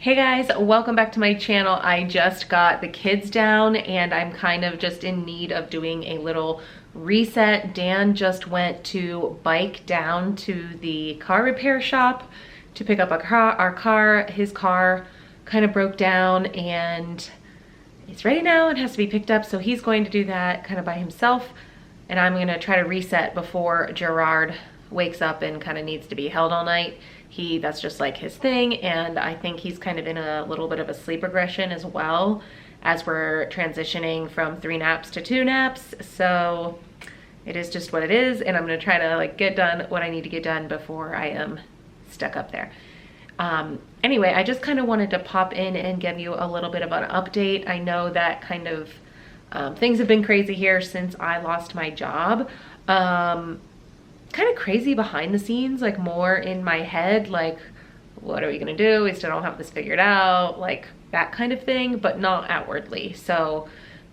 Hey guys, welcome back to my channel. I just got the kids down and I'm kind of just in need of doing a little reset. Dan just went to bike down to the car repair shop to pick up our car. His car kind of broke down and it's ready now and has to be picked up. So he's going to do that kind of by himself. And I'm gonna try to reset before Gerard wakes up and kind of needs to be held all night. That's just like his thing, and I think he's kind of in a little bit of a sleep regression as well as we're transitioning from 3 naps to 2 naps. So it is just what it is, and I'm gonna try to like get done what I need to get done before I am stuck up there. Anyway, I just kind of wanted to pop in and give you a little bit of an update. I know that kind of things have been crazy here since I lost my job. Kind of crazy behind the scenes, like more in my head, like what are we gonna do? We still don't have this figured out, like that kind of thing, but not outwardly. So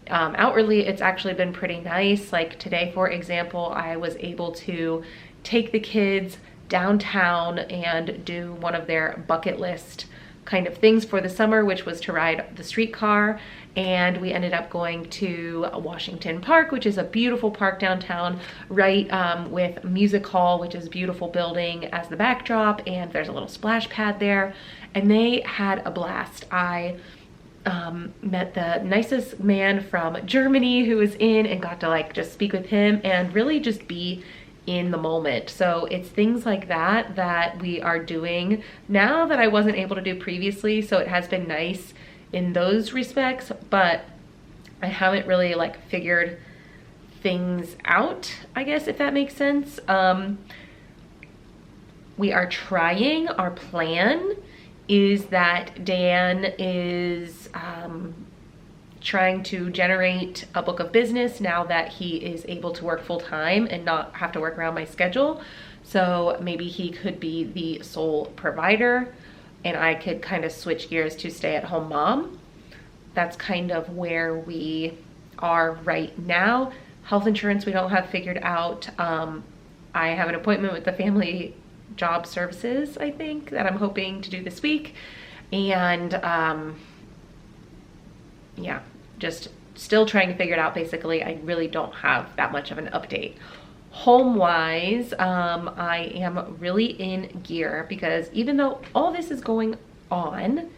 outwardly, it's actually been pretty nice. Like today, for example, I was able to take the kids downtown and do one of their bucket list kind of things for the summer, which was to ride the streetcar. And we ended up going to Washington Park, which is a beautiful park downtown, right with Music Hall, which is a beautiful building as the backdrop, and there's a little splash pad there, and they had a blast. I met the nicest man from Germany who was in and got to like just speak with him and really just be in the moment. So it's things like that that we are doing now that I wasn't able to do previously. So it has been nice in those respects, but I haven't really like figured things out, I guess, if that makes sense. We are trying. Our plan is that Dan is trying to generate a book of business now that he is able to work full time and not have to work around my schedule. So maybe he could be the sole provider and I could kind of switch gears to stay-at-home mom. That's kind of where we are right now. Health insurance we don't have figured out. I have an appointment with the Family Job Services, I think, that I'm hoping to do this week. And yeah, just still trying to figure it out. Basically, I really don't have that much of an update. Home-wise, I am really in gear because even though all this is going on,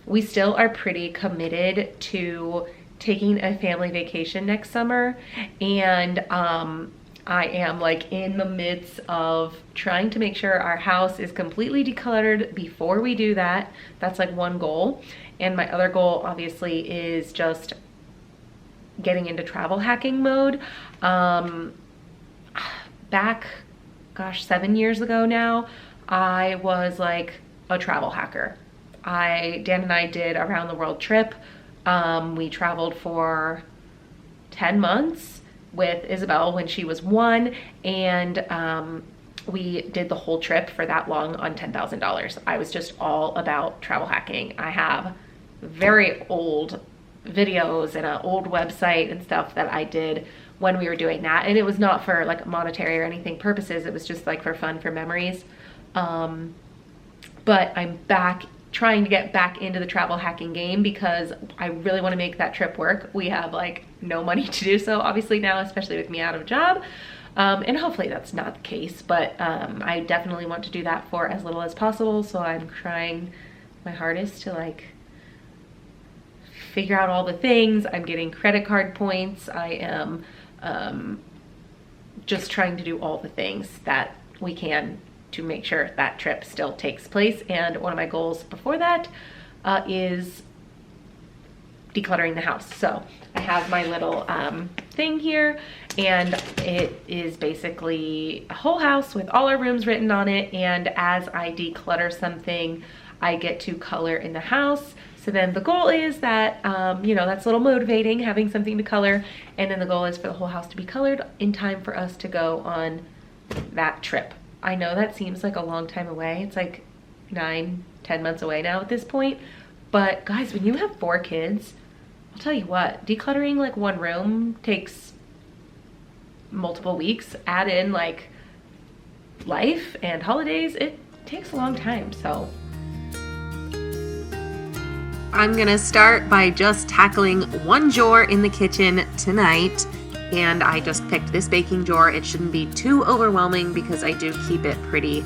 we still are pretty committed to taking a family vacation next summer. And I am like in the midst of trying to make sure our house is completely decluttered before we do that. That's like one goal. And my other goal obviously is just getting into travel hacking mode. Back, gosh, 7 years ago now, I was like a travel hacker. Dan and I did a round the world trip. We traveled for 10 months with Isabel when she was 1, and we did the whole trip for that long on $10,000. I was just all about travel hacking. I have very old videos and an old website and stuff that I did when we were doing that, and it was not for like monetary or anything purposes. It was just like for fun, for memories. But I'm back trying to get back into the travel hacking game because I really want to make that trip work. We have like no money to do so obviously now, especially with me out of a job. And hopefully that's not the case, but I definitely want to do that for as little as possible. So I'm trying my hardest to like figure out all the things. I'm getting credit card points. I am just trying to do all the things that we can to make sure that trip still takes place. And one of my goals before that is decluttering the house. So I have my little thing here, and it is basically a whole house with all our rooms written on it. And as I declutter something, I get to color in the house. So then the goal is that, you know, that's a little motivating, having something to color. And then the goal is for the whole house to be colored in time for us to go on that trip. I know that seems like a long time away. It's like 9, 10 months away now at this point. But guys, when you have 4 kids, I'll tell you what, decluttering like one room takes multiple weeks. Add in like life and holidays, it takes a long time. So I'm gonna start by just tackling one drawer in the kitchen tonight. And I just picked this baking drawer. It shouldn't be too overwhelming because I do keep it pretty,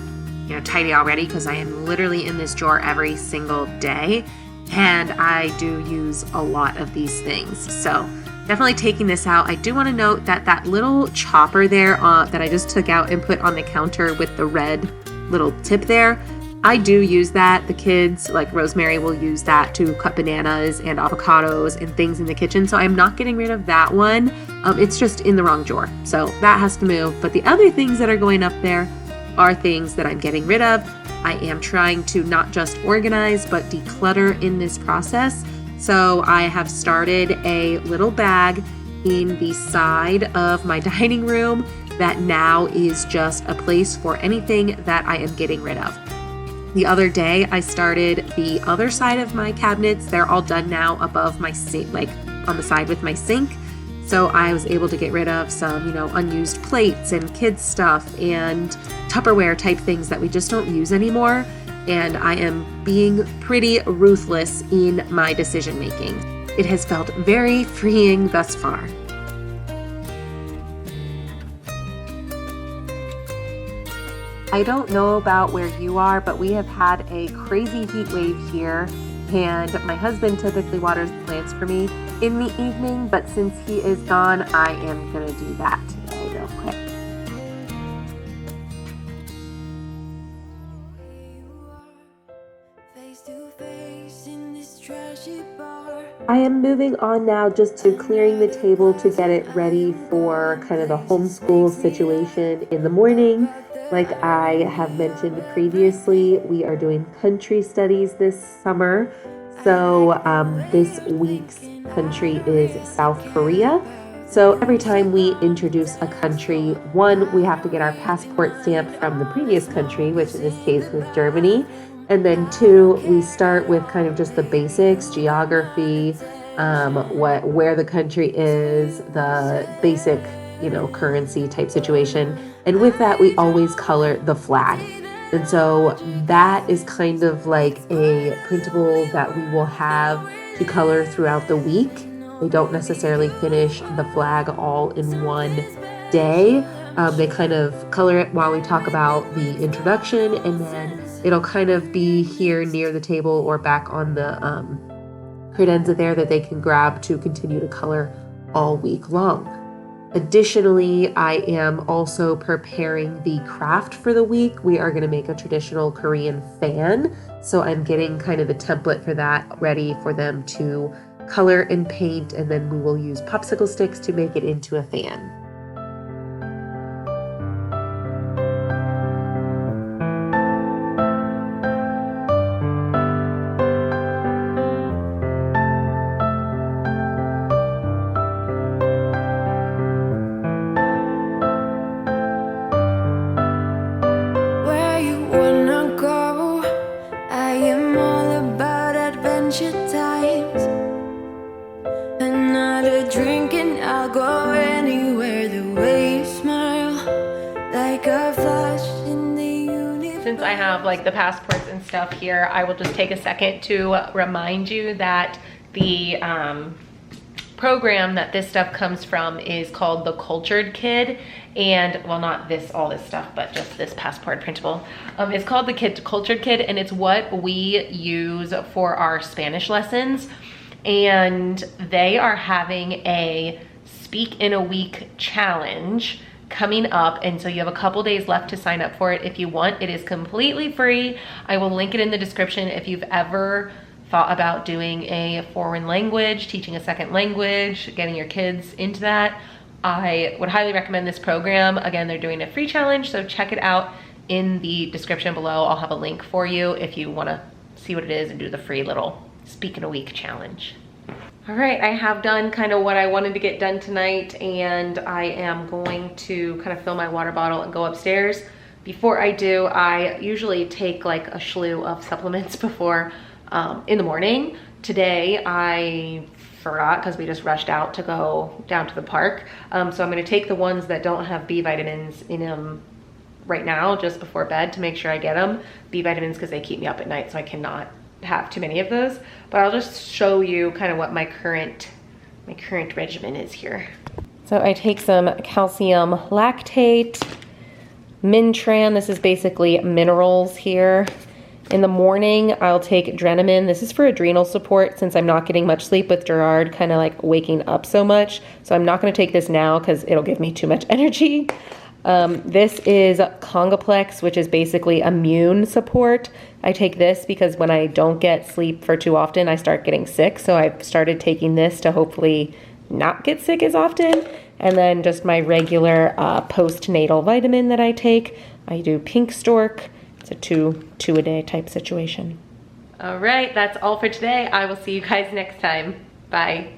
tidy already, because I am literally in this drawer every single day. And I do use a lot of these things. So definitely taking this out. I do want to note that that little chopper there that I just took out and put on the counter with the red little tip there, I do use that. The kids, like Rosemary, will use that to cut bananas and avocados and things in the kitchen. So I'm not getting rid of that one. It's just in the wrong drawer. So that has to move. But the other things that are going up there are things that I'm getting rid of. I am trying to not just organize, but declutter in this process. So I have started a little bag in the side of my dining room that now is just a place for anything that I am getting rid of. The other day, I started the other side of my cabinets. They're all done now above my sink, like on the side with my sink. So I was able to get rid of some, unused plates and kids stuff and Tupperware type things that we just don't use anymore. And I am being pretty ruthless in my decision making. It has felt very freeing thus far. I don't know about where you are, but we have had a crazy heat wave here, and my husband typically waters the plants for me in the evening, but since he is gone, I am gonna do that today real quick. I am moving on now just to clearing the table to get it ready for kind of the homeschool situation in the morning. Like I have mentioned previously, we are doing country studies this summer. So this week's country is South Korea. So every time we introduce a country, one, we have to get our passport stamp from the previous country, which in this case was Germany. And then two, we start with kind of just the basics, geography, where the country is, the basic, currency type situation. And with that, we always color the flag. And so that is kind of like a printable that we will have to color throughout the week. They don't necessarily finish the flag all in one day. They kind of color it while we talk about the introduction, and then it'll kind of be here near the table or back on the credenza there that they can grab to continue to color all week long. Additionally, I am also preparing the craft for the week. We are going to make a traditional Korean fan. So I'm getting kind of the template for that ready for them to color and paint, and then we will use popsicle sticks to make it into a fan. Since I have like the passports and stuff here, I will just take a second to remind you that the program that this stuff comes from is called the Cultured Kid. And well, not this, all this stuff, but just this passport printable. It's called the Cultured Kid, and it's what we use for our Spanish lessons. And they are having a Speak in a Week challenge coming up, and so you have a couple days left to sign up for it if you want. It is completely free. I will link it in the description. If you've ever thought about doing a foreign language, teaching a second language, getting your kids into that, I would highly recommend this program. Again, they're doing a free challenge, so check it out in the description below. I'll have a link for you if you want to see what it is and do the free little Speak in a Week challenge. All right, I have done kind of what I wanted to get done tonight, and I am going to kind of fill my water bottle and go upstairs. Before I do, I usually take like a slew of supplements before in the morning. Today I forgot because we just rushed out to go down to the park. So I'm gonna take the ones that don't have B vitamins in them right now just before bed to make sure I get them. B vitamins because they keep me up at night, so I cannot have too many of those, but I'll just show you kind of what my current regimen is here. So I take some calcium lactate, Mintran, this is basically minerals here. In the morning, I'll take Drenamin. This is for adrenal support since I'm not getting much sleep with Gerard kind of like waking up so much. So I'm not gonna take this now because it'll give me too much energy. This is Congaplex, which is basically immune support. I take this because when I don't get sleep for too often, I start getting sick. So I've started taking this to hopefully not get sick as often. And then just my regular postnatal vitamin that I take. I do Pink Stork. It's a two a day type situation. All right, that's all for today. I will see you guys next time. Bye.